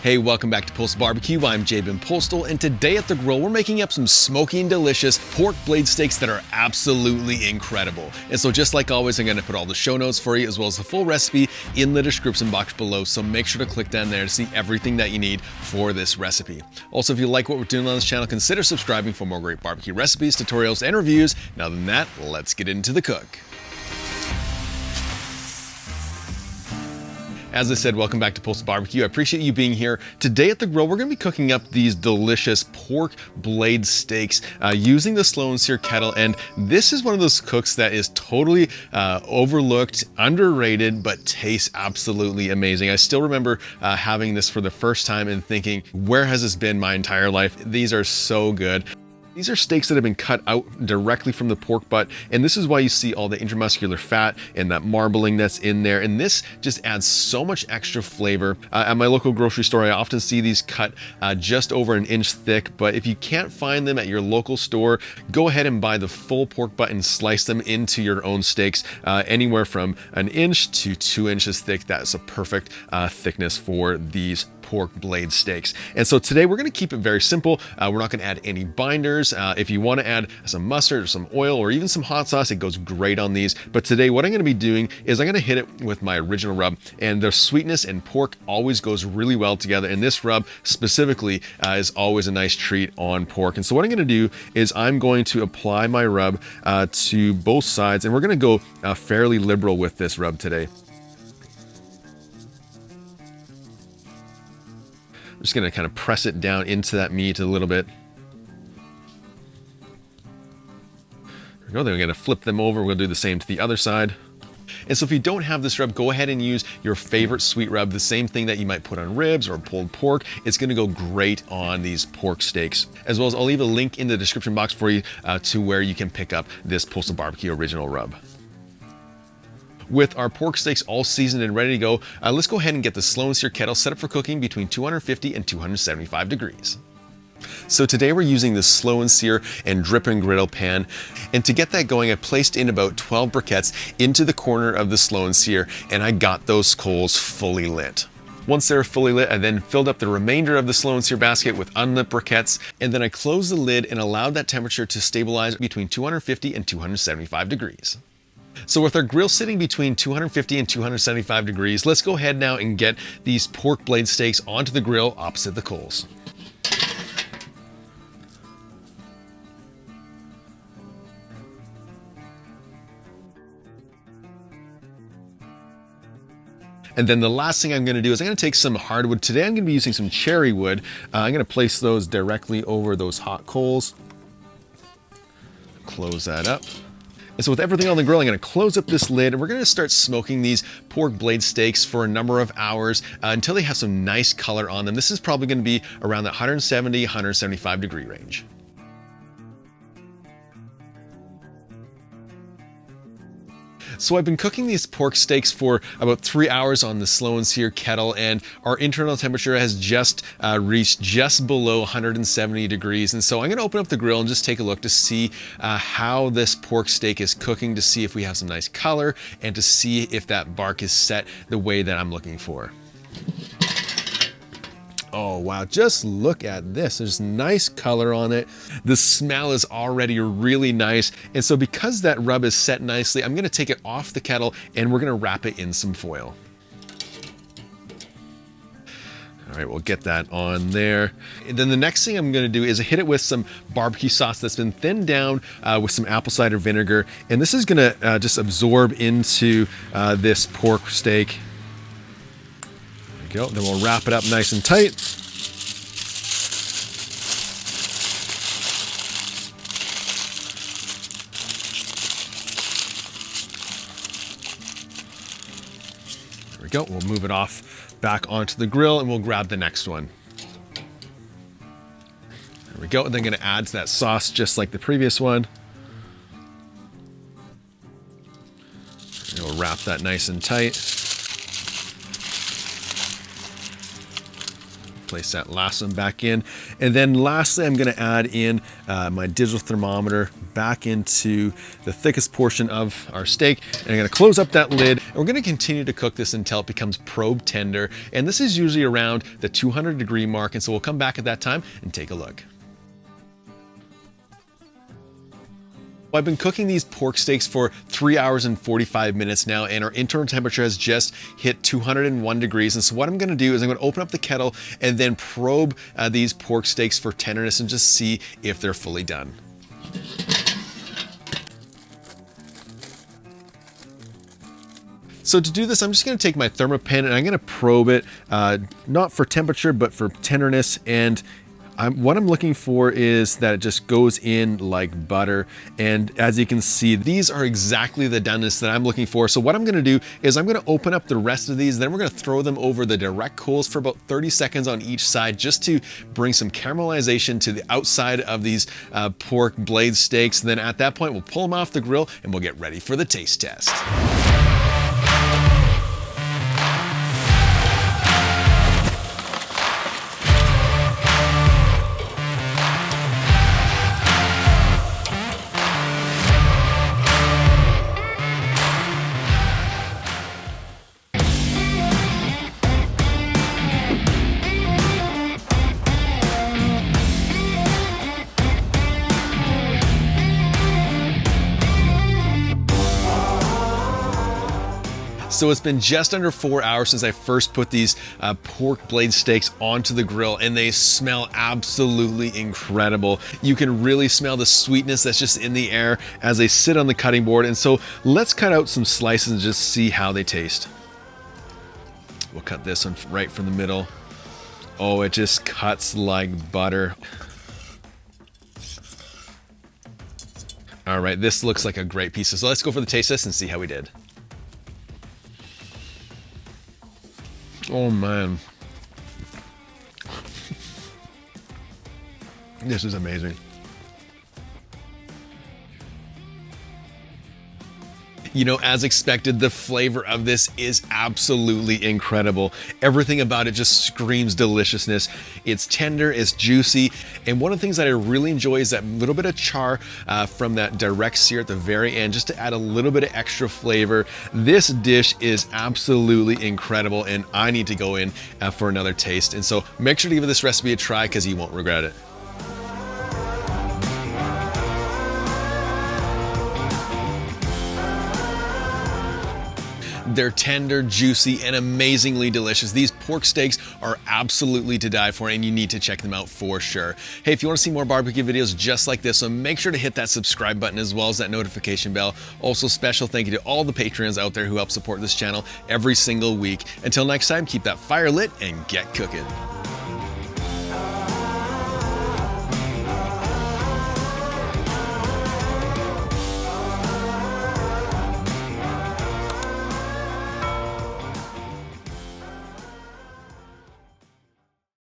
Hey, welcome back to Postal BBQ. I'm Jabin Postal, and today at the grill, we're making up some smoky and delicious pork blade steaks that are absolutely incredible. And so just like always, I'm gonna put all the show notes for you as well as the full recipe in the description box below. So make sure to click down there to see everything that you need for this recipe. Also, if you like what we're doing on this channel, consider subscribing for more great barbecue recipes, tutorials, and reviews. Now, other than that, let's get into the cook. As I said, welcome back to Postal BBQ. I appreciate you being here. Today at the grill, we're gonna be cooking up these delicious pork blade steaks using the slow and sear kettle. And this is one of those cooks that is totally overlooked, underrated, but tastes absolutely amazing. I still remember having this for the first time and thinking, where has this been my entire life? These are so good. These are steaks that have been cut out directly from the pork butt, and this is why you see all the intramuscular fat and that marbling that's in there, and this just adds so much extra flavor. At my local grocery store, I often see these cut just over an inch thick, but if you can't find them at your local store, go ahead and buy the full pork butt and slice them into your own steaks, anywhere from an inch to 2 inches thick. That's a perfect thickness for these pork blade steaks. And so today we're going to keep it very simple. We're not going to add any binders. If you want to add some mustard or some oil or even some hot sauce, it goes great on these. But today what I'm going to be doing is I'm going to hit it with my original rub, and the sweetness and pork always goes really well together. And this rub specifically is always a nice treat on pork. And so what I'm going to do is I'm going to apply my rub to both sides, and we're going to go fairly liberal with this rub today. I'm just gonna kind of press it down into that meat a little bit. There we go. Then we're gonna flip them over. We'll do the same to the other side. And so if you don't have this rub, go ahead and use your favorite sweet rub, the same thing that you might put on ribs or pulled pork. It's gonna go great on these pork steaks. As well as I'll leave a link in the description box for you to where you can pick up this Postal BBQ original rub. With our pork steaks all seasoned and ready to go, let's go ahead and get the slow and sear kettle set up for cooking between 250 and 275 degrees. So today we're using the slow and sear and drip and griddle pan. And to get that going, I placed in about 12 briquettes into the corner of the slow and sear, and I got those coals fully lit. Once they're fully lit, I then filled up the remainder of the slow and sear basket with unlit briquettes, and then I closed the lid and allowed that temperature to stabilize between 250 and 275 degrees. So with our grill sitting between 250 and 275 degrees, let's go ahead now and get these pork blade steaks onto the grill opposite the coals. And then the last thing I'm going to do is I'm going to take some hardwood. Today I'm going to be using some cherry wood. I'm going to place those directly over those hot coals. Close that up. And so with everything on the grill, I'm going to close up this lid, and we're going to start smoking these pork blade steaks for a number of hours until they have some nice color on them. This is probably going to be around that 170, 175 degree range. So I've been cooking these pork steaks for about 3 hours on the slow and sear kettle, and our internal temperature has just reached just below 170 degrees. And so I'm gonna open up the grill and just take a look to see how this pork steak is cooking, to see if we have some nice color and to see if that bark is set the way that I'm looking for. Oh wow, just look at this. There's nice color on it. The smell is already really nice. And so because that rub is set nicely, I'm gonna take it off the kettle and we're gonna wrap it in some foil. All right, we'll get that on there. And then the next thing I'm gonna do is hit it with some barbecue sauce that's been thinned down with some apple cider vinegar. And this is gonna just absorb into this pork steak. Go. Then we'll wrap it up nice and tight. There we go. We'll move it off back onto the grill and we'll grab the next one. There we go. And then I'm going to add to that sauce just like the previous one. And we'll wrap that nice and tight. Place that last one back in. And then lastly, I'm gonna add in my digital thermometer back into the thickest portion of our steak. And I'm gonna close up that lid. And we're gonna continue to cook this until it becomes probe tender. And this is usually around the 200-degree mark. And so we'll come back at that time and take a look. I've been cooking these pork steaks for 3 hours and 45 minutes now, and our internal temperature has just hit 201 degrees. And so what I'm gonna do is I'm gonna open up the kettle and then probe these pork steaks for tenderness and just see if they're fully done. So to do this, I'm just gonna take my ThermaPen and I'm gonna probe it, not for temperature, but for tenderness. And what I'm looking for is that it just goes in like butter. And as you can see, these are exactly the doneness that I'm looking for. So what I'm gonna do is I'm gonna open up the rest of these, then we're gonna throw them over the direct coals for about 30 seconds on each side, just to bring some caramelization to the outside of these pork blade steaks. And then at that point, we'll pull them off the grill and we'll get ready for the taste test. So it's been just under 4 hours since I first put these pork blade steaks onto the grill, and they smell absolutely incredible. You can really smell the sweetness that's just in the air as they sit on the cutting board. And so let's cut out some slices and just see how they taste. We'll cut this one right from the middle. Oh, it just cuts like butter. All right, this looks like a great piece. So let's go for the taste test and see how we did. Oh man, this is amazing. You know, as expected, the flavor of this is absolutely incredible. Everything about it just screams deliciousness. It's tender, it's juicy, and one of the things that I really enjoy is that little bit of char from that direct sear at the very end, just to add a little bit of extra flavor. This dish is absolutely incredible, and I need to go in for another taste. And so make sure to give this recipe a try because you won't regret it. They're tender, juicy, and amazingly delicious. These pork steaks are absolutely to die for, and you need to check them out for sure. Hey, if you want to see more barbecue videos just like this one, make sure to hit that subscribe button as well as that notification bell. Also, special thank you to all the Patreons out there who help support this channel every single week. Until next time, keep that fire lit and get cooking.